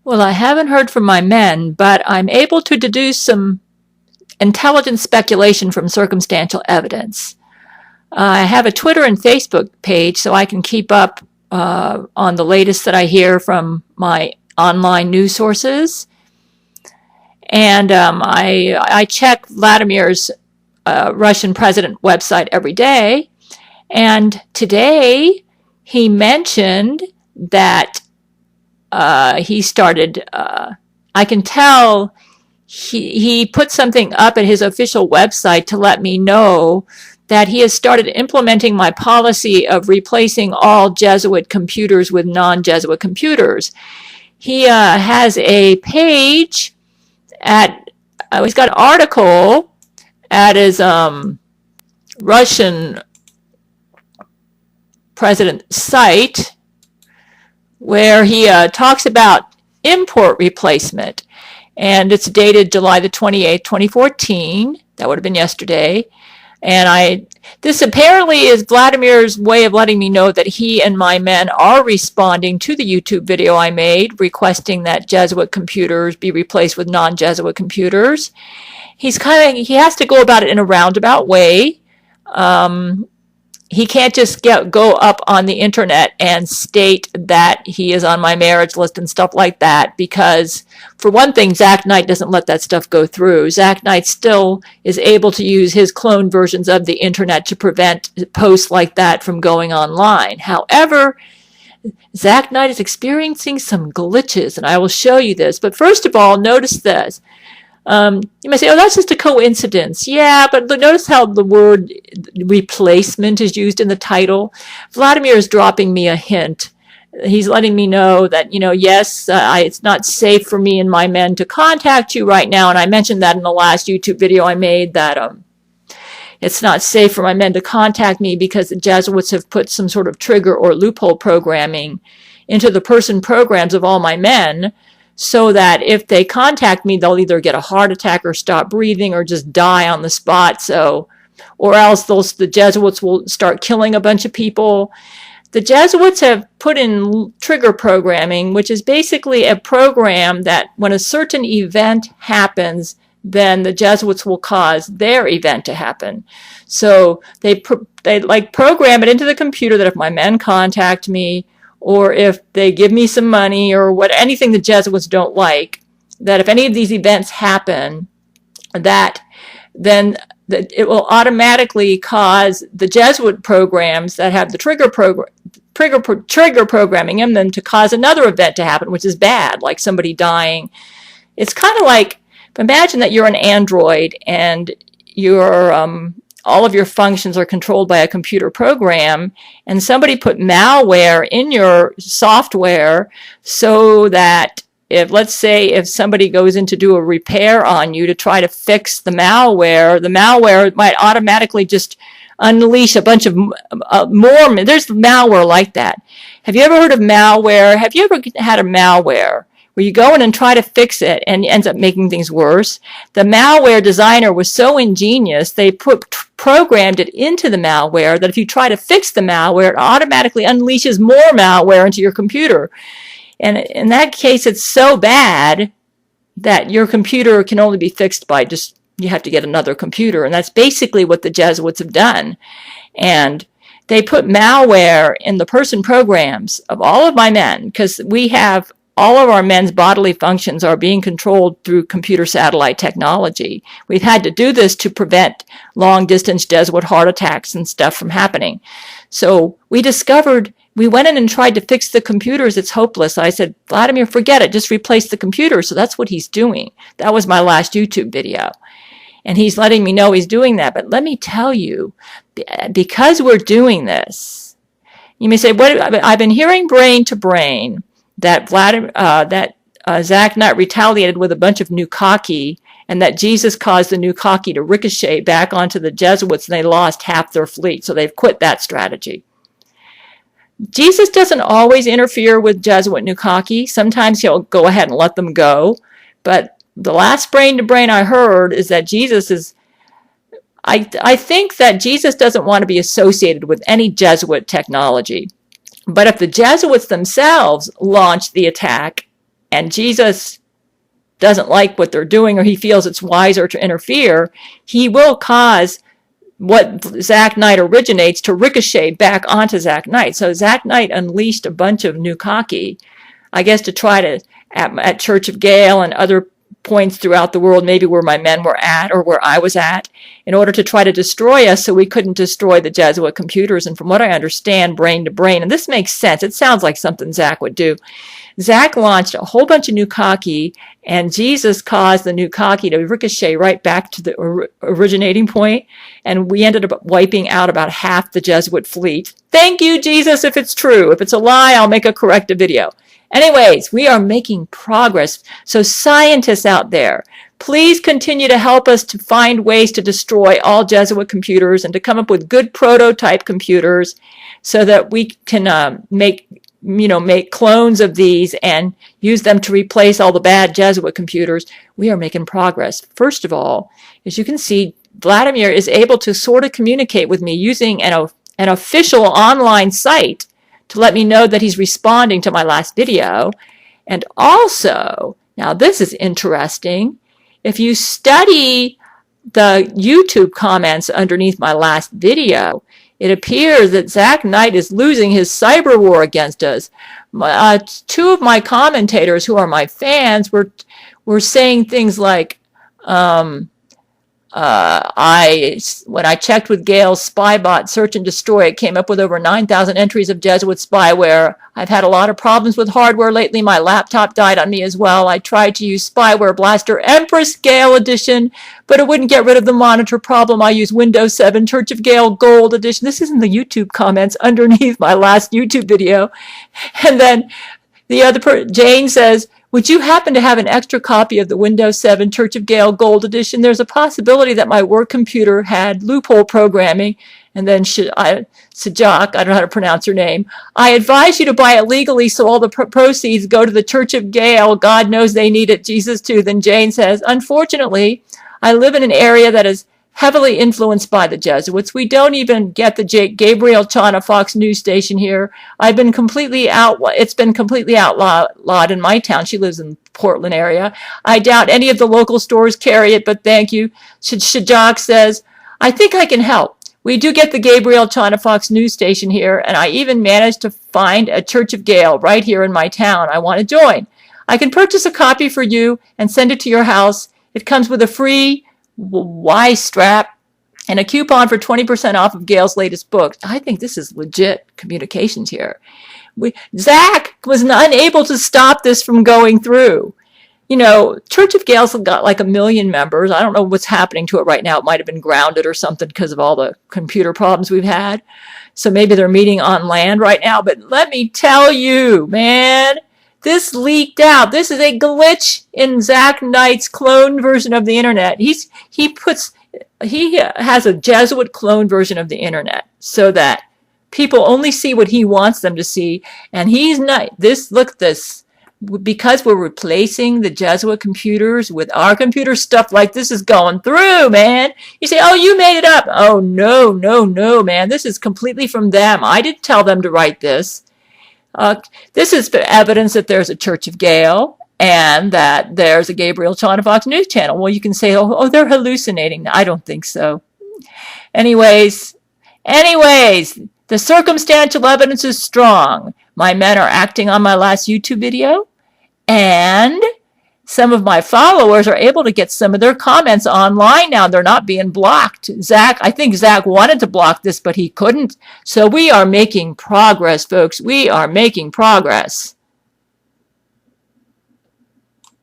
Well, I haven't heard from my men, but I'm able to deduce some intelligent speculation from circumstantial evidence. I have a Twitter and Facebook page so I can keep up on the latest that I hear from my online news sources. And I check Vladimir's Russian president website every day. And today he mentioned that he started, I can tell he put something up at his official website to let me know that he has started implementing my policy of replacing all Jesuit computers with non-Jesuit computers. He has a page at, he's got an article at his Russian president's site where he talks about import replacement. And it's dated July the 28th, 2014. That would have been yesterday. And this apparently is Vladimir's way of letting me know that he and my men are responding to the YouTube video I made, requesting that Jesuit computers be replaced with non-Jesuit computers. He has to go about it in a roundabout way. He can't just go up on the internet and state that he is on my marriage list and stuff like that, because for one thing, Zach Knight doesn't let that stuff go through. Zach Knight still is able to use his cloned versions of the internet to prevent posts like that from going online. However, Zach Knight is experiencing some glitches, and I will show you this. But first of all, notice this. You may say, oh, that's just a coincidence. Yeah, but notice how the word replacement is used in the title. Vladimir is dropping me a hint. He's letting me know that, yes, it's not safe for me and my men to contact you right now. And I mentioned that in the last YouTube video I made, that it's not safe for my men to contact me because the Jesuits have put some sort of trigger or loophole programming into the person programs of all my men, so that if they contact me, they'll either get a heart attack or stop breathing or just die on the spot. Or else the Jesuits will start killing a bunch of people. The Jesuits have put in trigger programming, which is basically a program that when a certain event happens, then the Jesuits will cause their event to happen. So they program it into the computer that if my men contact me, or if they give me some money, or anything the Jesuits don't like, that if any of these events happen, then it will automatically cause the Jesuit programs that have the trigger programming in them to cause another event to happen, which is bad, like somebody dying. It's kind of like, imagine that you're an android and all of your functions are controlled by a computer program, and somebody put malware in your software so that let's say if somebody goes in to do a repair on you to try to fix the malware might automatically just unleash a bunch of more. There's malware like that. Have you ever heard of malware? Have you ever had a malware where you go in and try to fix it and it ends up making things worse? The malware designer was so ingenious, they programmed it into the malware that if you try to fix the malware, it automatically unleashes more malware into your computer. And in that case, it's so bad that your computer can only be fixed by you have to get another computer. And that's basically what the Jesuits have done. And they put malware in the person programs of all of my men, because all of our men's bodily functions are being controlled through computer satellite technology. We've had to do this to prevent long-distance Jesuit heart attacks and stuff from happening. So we went in and tried to fix the computers. It's hopeless. I said, Vladimir, forget it. Just replace the computer. So that's what he's doing. That was my last YouTube video. And he's letting me know he's doing that. But let me tell you, because we're doing this, you may say, I've been hearing brain to brain that Zach Knight retaliated with a bunch of Nukaki, and that Jesus caused the Nukaki to ricochet back onto the Jesuits, and they lost half their fleet, so they've quit that strategy. Jesus doesn't always interfere with Jesuit Nukaki. Sometimes he'll go ahead and let them go, but the last brain to brain I heard is that I think that Jesus doesn't want to be associated with any Jesuit technology. But if the Jesuits themselves launch the attack, and Jesus doesn't like what they're doing, or he feels it's wiser to interfere, he will cause what Zach Knight originates to ricochet back onto Zach Knight. So Zach Knight unleashed a bunch of Nukaki, I guess, to try to, at Church of Gail and other points throughout the world, maybe where my men were at or where I was at, in order to try to destroy us so we couldn't destroy the Jesuit computers. And from what I understand, brain to brain, and this makes sense, it sounds like something Zach would do. Zach launched a whole bunch of Nukaki, and Jesus caused the Nukaki to ricochet right back to the originating point, and we ended up wiping out about half the Jesuit fleet. Thank you, Jesus, if it's true. If it's a lie, I'll make a corrective video. Anyways, we are making progress. So scientists out there, please continue to help us to find ways to destroy all Jesuit computers and to come up with good prototype computers so that we can make clones of these and use them to replace all the bad Jesuit computers. We are making progress. First of all, as you can see, Vladimir is able to sort of communicate with me using an official online site to let me know that he's responding to my last video. And also, now this is interesting, if you study the YouTube comments underneath my last video, it appears that Zach Knight is losing his cyber war against us. Two of my commentators who are my fans were saying things like, when I checked with Gail's spybot search and destroy, it came up with over 9,000 entries of Jesuit spyware. I've had a lot of problems with hardware lately. My laptop died on me as well. I tried to use Spyware Blaster Empress Gail Edition, but it wouldn't get rid of the monitor problem. I use Windows 7 Church of Gail Gold Edition. This is in the YouTube comments underneath my last YouTube video. And then the other Jane says, would you happen to have an extra copy of the Windows 7 Church of Gail Gold Edition? There's a possibility that my work computer had loophole programming. And then Sajak, I don't know how to pronounce her name, I advise you to buy it legally so all the proceeds go to the Church of Gail. God knows they need it, Jesus too. Then Jane says, unfortunately, I live in an area that is heavily influenced by the Jesuits. We don't even get the Gabrielle Chana Fox News station here. It's been completely outlawed in my town. She lives in the Portland area. I doubt any of the local stores carry it, but thank you. Shajak says, I think I can help. We do get the Gabrielle Chana Fox News station here, and I even managed to find a Church of Gail right here in my town. I want to join. I can purchase a copy for you and send it to your house. It comes with a free Y strap and a coupon for 20% off of Gail's latest book. I think this is legit communications here. Zach was unable to stop this from going through. You know, Church of Gail's got like 1 million members. I don't know what's happening to it right now. It might have been grounded or something because of all the computer problems we've had. So maybe they're meeting on land right now. But let me tell you, man, this leaked out. This is a glitch in Zach Knight's clone version of the internet. He has a Jesuit clone version of the internet so that people only see what he wants them to see. And he's not, because we're replacing the Jesuit computers with our computer, stuff like this is going through, man. You say, oh, you made it up. Oh, no, man. This is completely from them. I didn't tell them to write this. This is evidence that there's a Church of Gail and that there's a Gabrielle Chana Fox News channel. Well, you can say, oh, they're hallucinating. I don't think so. Anyways, the circumstantial evidence is strong. My men are acting on my last YouTube video, and some of my followers are able to get some of their comments online now. They're not being blocked. I think Zach wanted to block this, but he couldn't. So we are making progress, folks. We are making progress.